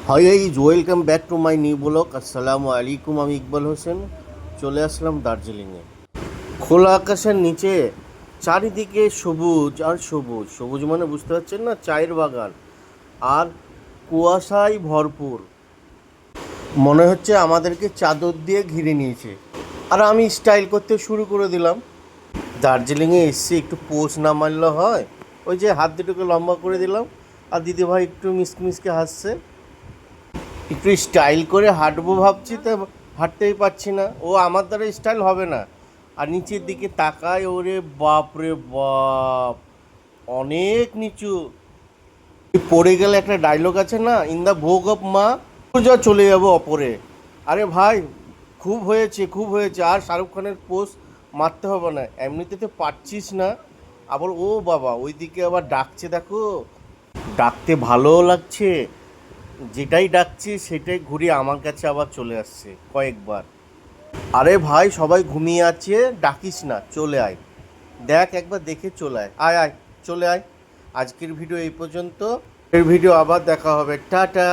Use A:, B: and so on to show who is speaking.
A: Hi guys, welcome back to my new blog. আসসালামু আলাইকুম, আমি ইকবাল হোসেন। চলে আসলাম দার্জিলিংয়ে। খোলা আকাশের নিচে চারিদিকে সবুজ আর সবুজ। সবুজ মানে বুঝতে পারছেন না, চায়ের বাগান আর কুয়াশায় ভরপুর। মনে হচ্ছে আমাদেরকে চাদর দিয়ে ঘিরে নিয়েছে। আর আমি স্টাইল করতে শুরু করে দিলাম। দার্জিলিংয়ে এসছি, একটু পোজ না মারলে হয়। ওই যে হাত দুটোকে লম্বা করে দিলাম, আর দিদিভাই একটু মিসকে মিসকে হাসছে। একটু স্টাইল করে হাঁটবো ভাবছি, তো হাঁটতেই পারছি না। ও আমার দ্বারা স্টাইল হবে না। আর নিচের দিকে তাকায়, ওরে বাপ রে বাপ, অনেক নিচু। পড়ে গেলে একটা ডায়লগ আছে না, ইন দ্য ভোগ অফ মা, যা চলে যাবো অপরে। আরে ভাই, খুব হয়েছে খুব হয়েছে, আর শাহরুখ খানের পোজ মারতে হবে না, এমনিতে তো পারছিস না। আবার ও বাবা, ওইদিকে আবার ডাকছে, দেখো ডাকতে ভালোও লাগছে। যেটাই ডাকছি সেটাই ঘুরে আমার কাছে আবার চলে আসছে কয়েকবার। আরে ভাই, সবাই ঘুমিয়ে আছে, ডাকিস না, চলে আয়, দেখ একবার দেখে চলে আয়, আয় আয়, চলে আয়। আজকের ভিডিও এই পর্যন্ত। এর ভিডিও আবার দেখা হবে, টাটা।